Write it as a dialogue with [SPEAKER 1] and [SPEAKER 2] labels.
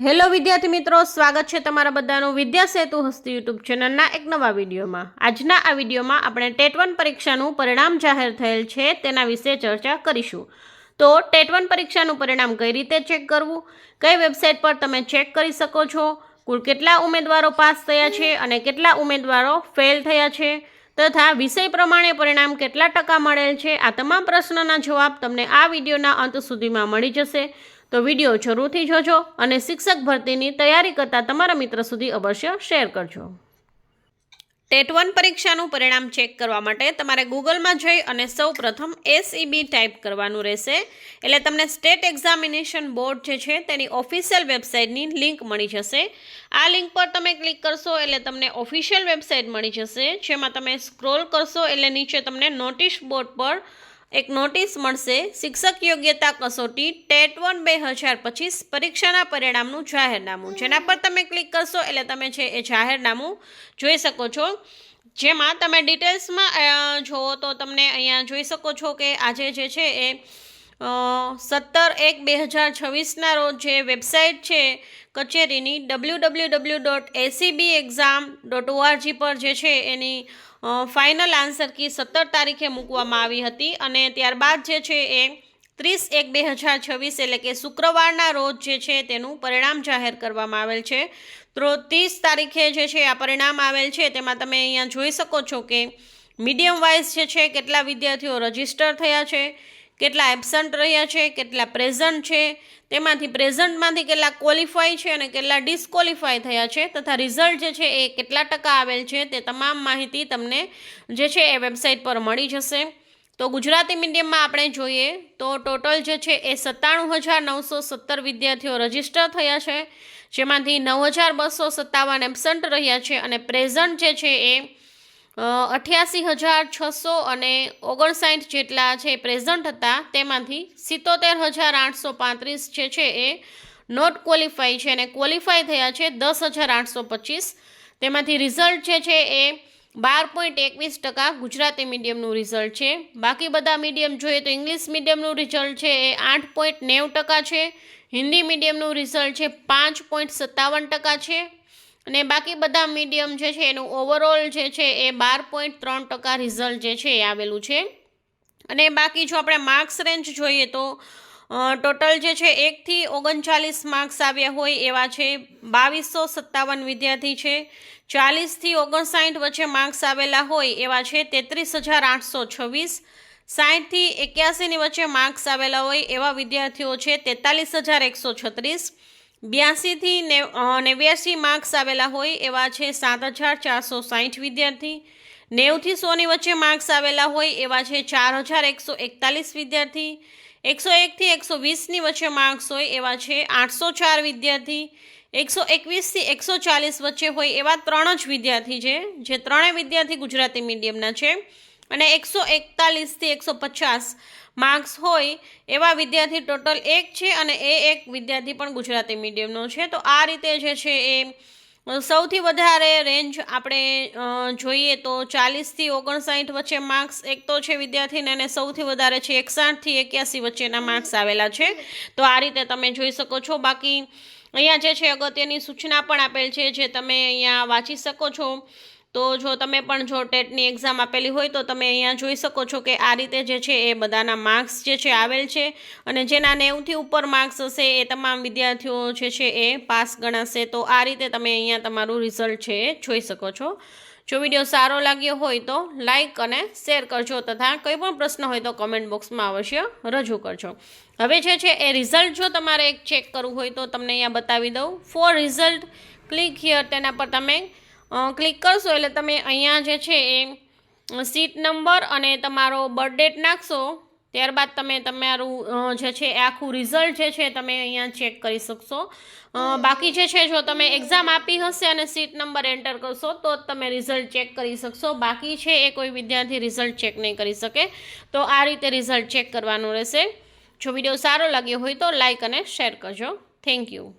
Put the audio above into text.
[SPEAKER 1] Hello વિદ્યાર્થી મિત્રો, સ્વાગત છે તમારા બધાનું વિદ્યા સેતુ હસ્તી યુટ્યુબ ચેનલના એક નવા વિડીયોમાં। આજના આ વિડીયોમાં આપણે ટેટ 1 પરીક્ષાનું પરિણામ જાહેર થયેલ છે તેના વિશે ચર્ચા કરીશું। તો ટેટ 1 પરીક્ષાનું પરિણામ કઈ રીતે ચેક કરવું, કઈ વેબસાઇટ પર તમે ચેક કરી શકો છો, કુલ કેટલા ઉમેદવારો પાસ થયા છે અને કેટલા ઉમેદવારો ફેલ થયા છે તથા વિષય પ્રમાણે પરિણામ કેટલા ટકા મળેલ છે, આ તમામ પ્રશ્નોના જવાબ તમને આ વિડીયોના અંત સુધીમાં મળી જશે। તો વિડીયો જરૂરથી જોજો અને શિક્ષક ભરતીની તૈયારી કરતા તમારા મિત્ર સુધી અવશ્ય શેર કરજો। ટેટ 1 પરીક્ષાનું પરિણામ ચેક કરવા માટે તમારે ગૂગલમાં જઈ અને સૌપ્રથમ SEB ટાઈપ કરવાનું રહેશે, એટલે તમને સ્ટેટ એક્ઝામિનેશન બોર્ડ જે છે તેની ઓફિશિયલ વેબસાઇટની લિંક મળી જશે। આ લિંક પર તમે ક્લિક કરશો એટલે તમને ઓફિશિયલ વેબસાઇટ મળી જશે, જેમાં તમે સ્ક્રોલ કરશો એટલે નીચે તમને નોટિસ બોર્ડ પર એક નોટિસ મળશે, શિક્ષક યોગ્યતા કસોટી ટેટ 1 2025 પરીક્ષાના પરિણામનું જાહેરનામું, જેના પર તમે ક્લિક કરશો એટલે તમે છે એ જાહેરનામું જોઈ શકો છો। જેમાં તમે ડિટેલ્સમાં જુઓ તો તમને અહીંયા જોઈ શકો છો કે આજે જે છે એ 17/1/2026ના રોજ જે વેબસાઇટ છે કચેરીની www.acbexam.org પર જે છે એની ફાઇનલ આન્સર કી 17 તારીખે મૂકવામાં આવી હતી અને ત્યારબાદ જે છે એ 30/1/2026 એટલે કે શુક્રવારના રોજ જે છે તેનું પરિણામ જાહેર કરવામાં આવેલ છે। તો 30 તારીખે જે છે આ પરિણામ આવેલ છે તેમાં તમે અહીંયા જોઈ શકો છો કે મીડિયમ વાઇઝ જે છે કેટલા વિદ્યાર્થીઓ રજીસ્ટર થયા છે, કેટલા એબસન્ટ રહ્યા છે, કેટલા પ્રેઝન્ટ છે, તેમાંથી પ્રેઝન્ટમાંથી કેટલા ક્વોલિફાય છે અને કેટલા ડિસ્ક્વોલિફાય થયા છે તથા રિઝલ્ટ જે છે એ કેટલા ટકા આવેલ છે તે તમામ માહિતી તમને જે છે એ વેબસાઇટ પર મળી જશે। તો ગુજરાતી મીડિયમમાં આપણે જોઈએ તો ટોટલ જે છે એ 97,917 વિદ્યાર્થીઓ રજીસ્ટર થયા છે, જેમાંથી 9,257 એબસન્ટ રહ્યા છે અને પ્રેઝન્ટ જે છે એ 88,659 જેટલા છે પ્રેઝન્ટ હતા, તેમાંથી 77,835 જે છે એ નોટ ક્વોલિફાય છે અને ક્વોલિફાય થયા છે 10,825। તેમાંથી રિઝલ્ટ જે છે એ 12.21% ગુજરાતી મીડિયમનું રિઝલ્ટ છે। બાકી બધા મીડિયમ જોઈએ તો ઇંગ્લિશ મીડિયમનું રિઝલ્ટ છે એ 8.90% છે, હિન્દી મીડિયમનું રિઝલ્ટ છે 5.57% છે અને બાકી બધા મીડિયમ જે છે એનું ઓવરઓલ જે છે એ 12.3% રિઝલ્ટ જે છે એ આવેલું છે। અને બાકી જો આપણે માર્ક્સ રેન્જ જોઈએ તો ટોટલ જે છે 1 થી 39 માર્ક્સ આવ્યા હોય એવા છે 2257 વિદ્યાર્થી છે, 40 થી 59 વચ્ચે માર્ક્સ આવેલા હોય એવા છે 33,826, 60 થી 81ની વચ્ચે માર્ક્સ આવેલા હોય એવા વિદ્યાર્થીઓ છે 43,136, 82 થી 89 માર્ક્સ આવેલા હોય એવા છે 7,460 વિદ્યાર્થી, 90 થી 100ની વચ્ચે માર્ક્સ આવેલા હોય એવા છે 4,141 વિદ્યાર્થી, 101 થી 120ની વચ્ચે માર્ક્સ હોય એવા છે 804 વિદ્યાર્થી, 121 થી 140 વચ્ચે હોય એવા 3 જ વિદ્યાર્થી છે, જે 3 વિદ્યાર્થી ગુજરાતી મીડિયમના છે અને 141 થી 150 માર્ક્સ હોય એવા વિદ્યાર્થી ટોટલ 1 છે અને એ એક વિદ્યાર્થી પણ ગુજરાતી મીડિયમનો છે। તો આ રીતે જે છે એ સૌથી વધારે રેન્જ આપણે જોઈએ તો 40 થી 59 વચ્ચે માર્ક્સ એક તો છે વિદ્યાર્થીને અને સૌથી વધારે છે 61 થી 81 વચ્ચેના માર્ક્સ આવેલા છે। તો આ રીતે તમે જોઈ શકો છો। બાકી અહીંયા જે છે અગત્યની સૂચના પણ આપેલ છે જે તમે અહીંયા વાંચી શકો છો। તો જો તમે પણ જો ટેટની એક્ઝામ આપેલી હોય તો તમે અહીંયા જોઈ શકો છો કે આ રીતે જે છે એ બધાના માર્ક્સ જે છે આવેલ છે અને જેના 90થી ઉપર માર્ક્સ હશે એ તમામ વિદ્યાર્થીઓ જે છે એ પાસ ગણાશે। તો આ રીતે તમે અહીંયા તમારું રિઝલ્ટ છે એ જોઈ શકો છો। જો વિડીયો સારો લાગ્યો હોય તો લાઇક અને શેર કરજો તથા કોઈ પણ પ્રશ્ન હોય તો કમેન્ટ બોક્સમાં અવશ્ય રજૂ કરજો। હવે જે છે એ રિઝલ્ટ જો તમારે એક ચેક કરવું હોય તો તમને અહીંયા બતાવી દઉં, ફોર રિઝલ્ટ ક્લિક હિયર, તેના પર તમે ક્લિક કરશો એટલે તમે અહીંયા જે છે એ સીટ નંબર અને તમારો બર્થ ડેટ નાખશો, ત્યારબાદ તમે તમારું જે છે એ આખું રિઝલ્ટ જે છે તમે અહીંયા ચેક કરી શકશો। બાકી જે છે જો તમે એક્ઝામ આપી હશે અને સીટ નંબર એન્ટર કરશો તો જ તમે રિઝલ્ટ ચેક કરી શકશો, બાકી છે એ કોઈ વિદ્યાર્થી રિઝલ્ટ ચેક નહીં કરી શકે। તો આ રીતે રિઝલ્ટ ચેક કરવાનું રહેશે। જો વિડીયો સારો લાગ્યો હોય તો લાઇક અને શેર કરજો। Thank you.